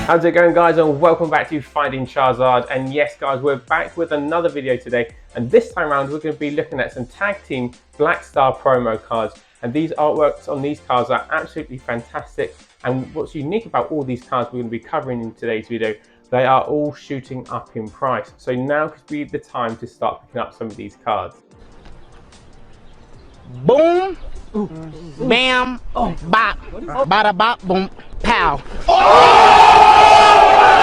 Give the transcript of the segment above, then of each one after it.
How's it going, guys, and welcome back to Finding Charizard. And yes, guys, we're back with another video today, and this time around we're going to be looking at some tag team Black Star promo cards, and these artworks on these cards are absolutely fantastic. And what's unique about all these cards we're going to be covering in today's video, they are all shooting up in price, so now could be the time to start picking up some of these cards. Boom, bam, bop, bada bop, boom, pow.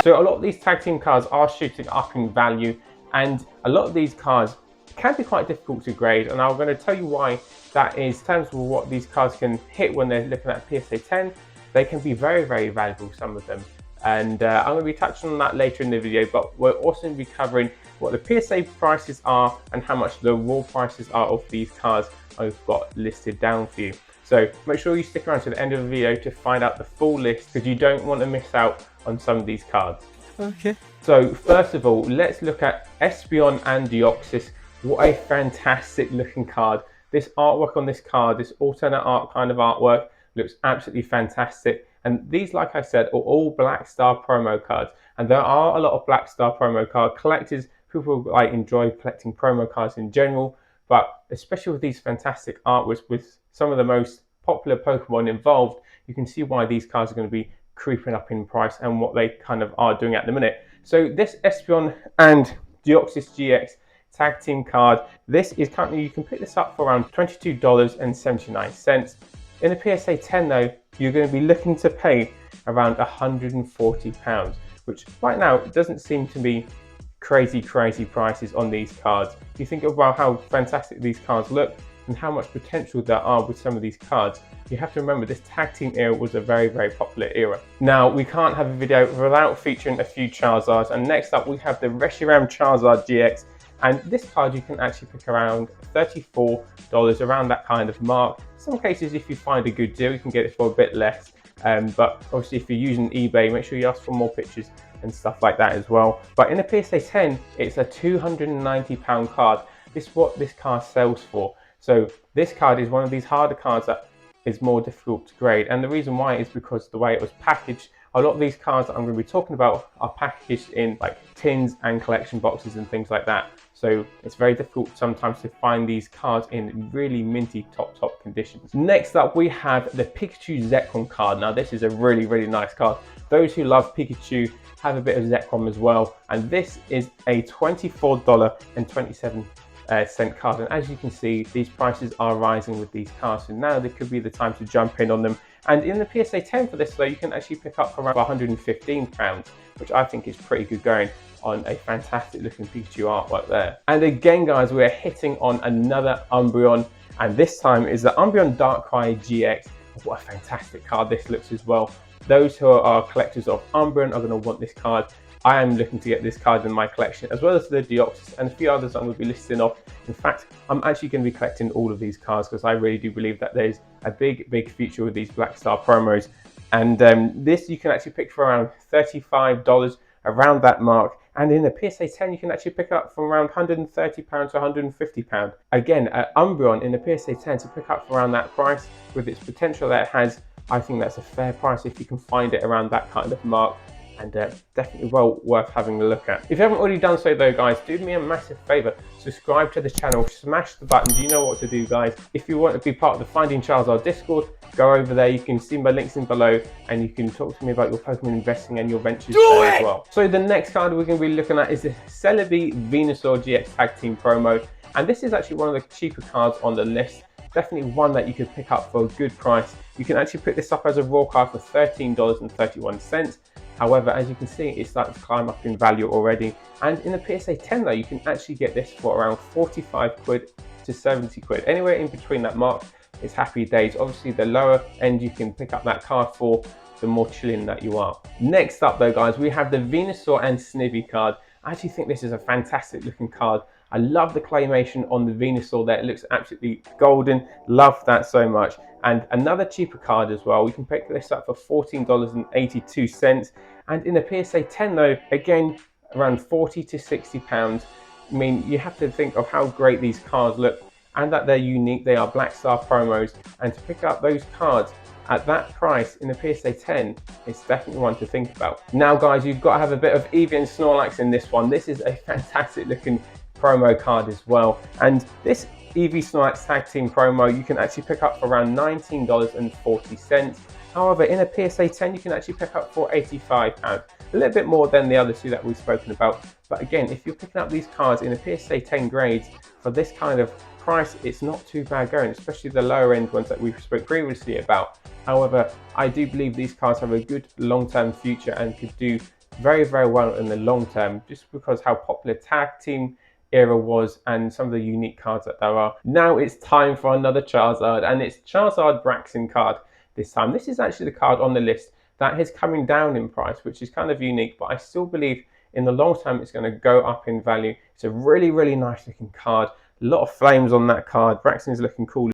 So a lot of these tag team cards are shooting up in value, and a lot of these cards can be quite difficult to grade, and I'm going to tell you why that is. In terms of what these cards can hit when they're looking at PSA 10, they can be very, very valuable, some of them. And I'm going to be touching on that later in the video, but we're also going to be covering what the PSA prices are and how much the raw prices are of these cards I've got listed down for you. So make sure you stick around to the end of the video to find out the full list, because you don't want to miss out on some of these cards. Okay. So first of all, let's look at Espeon and Deoxys. What a fantastic looking card. This artwork on this card, this alternate art kind of artwork, looks absolutely fantastic. And these, like I said, are all Black Star promo cards. And there are a lot of Black Star promo card collectors. People like enjoy collecting promo cards in general, but especially with these fantastic artworks with some of the most popular Pokemon involved, you can see why these cards are going to be creeping up in price and what they kind of are doing at the minute. So this Espeon and Deoxys GX tag team card, this is currently, you can pick this up for around $22.79. In a PSA 10 though, you're going to be looking to pay around £140, which right now doesn't seem to be crazy prices on these cards. If you think about how fantastic these cards look and how much potential there are with some of these cards, you have to remember this tag team era was a very, very popular era. Now, we can't have a video without featuring a few Charizards, and next up we have the Reshiram Charizard GX, and this card you can actually pick around $34, around that kind of mark. In some cases, if you find a good deal, you can get it for a bit less, but obviously if you're using eBay, make sure you ask for more pictures and stuff like that as well. But in a PSA 10, it's a £290 card. This is what this card sells for. So this card is one of these harder cards that is more difficult to grade, and the reason why is because the way it was packaged. A lot of these cards that I'm going to be talking about are packaged in like tins and collection boxes and things like that, so it's very difficult sometimes to find these cards in really minty top conditions. Next up we have the Pikachu Zekrom card. Now this is a really nice card. Those who love Pikachu have a bit of Zekrom as well, and this is a $24.27 cent card, and as you can see, these prices are rising with these cards, so now there could be the time to jump in on them. And in the PSA 10 for this though, you can actually pick up for around £115, which I think is pretty good going on a fantastic looking Pikachu artwork there. And again guys, we're hitting on another Umbreon, and this time is the Umbreon Darkrai GX. What a fantastic card this looks as well. Those who are collectors of Umbreon are going to want this card. I am looking to get this card in my collection, as well as the Deoxys and a few others I'm going to be listing off. In fact, I'm actually going to be collecting all of these cards because I really do believe that there's a big future with these Black Star promos. And this you can actually pick for around $35, around that mark. And in the PSA 10, you can actually pick up from around £130 to £150. Again, Umbreon in the PSA 10 to pick up for around that price with its potential that it has, I think that's a fair price if you can find it around that kind of mark, and definitely well worth having a look at. If you haven't already done so though guys, do me a massive favour, subscribe to the channel, smash the button. You know what to do guys. If you want to be part of the Finding Charizard Discord, go over there, you can see my links in below, and you can talk to me about your Pokemon investing and your ventures there as well. So the next card we're going to be looking at is the Celebi Venusaur GX Tag Team promo, and this is actually one of the cheaper cards on the list. Definitely one that you could pick up for a good price. You can actually pick this up as a raw card for $13.31. However, as you can see, it's starting to climb up in value already. And in the PSA 10 though, you can actually get this for around 45 quid to 70 quid. Anywhere in between that mark is happy days. Obviously, the lower end you can pick up that card for, the more chilling that you are. Next up though guys, we have the Venusaur and Snivy card. I actually think this is a fantastic looking card. I love the claymation on the Venusaur there. It looks absolutely golden. Love that so much. And another cheaper card as well. We can pick this up for $14.82. And in the PSA 10 though, again, around £40 to £60. I mean, you have to think of how great these cards look and that they're unique. They are Black Star promos. And to pick up those cards at that price in a PSA 10, it's definitely one to think about. Now guys, you've got to have a bit of Eevee and Snorlax in this one. This is a fantastic looking promo card as well. And this Eevee Snorlax Tag Team promo you can actually pick up for around $19.40. However, in a PSA 10 you can actually pick up for £85. A little bit more than the other two that we've spoken about. But again, if you're picking up these cards in a PSA 10 grades for this kind of price, it's not too bad going, especially the lower end ones that we've spoke previously about. However, I do believe these cards have a good long-term future and could do very, very well in the long term, just because how popular Tag Team era was and some of the unique cards that there are. Now it's time for another Charizard, and it's Charizard Braixen card this time. This is actually the card on the list that is coming down in price, which is kind of unique, but I still believe in the long term it's going to go up in value. It's a really, really nice looking card. A lot of flames on that card. Braixen is looking cool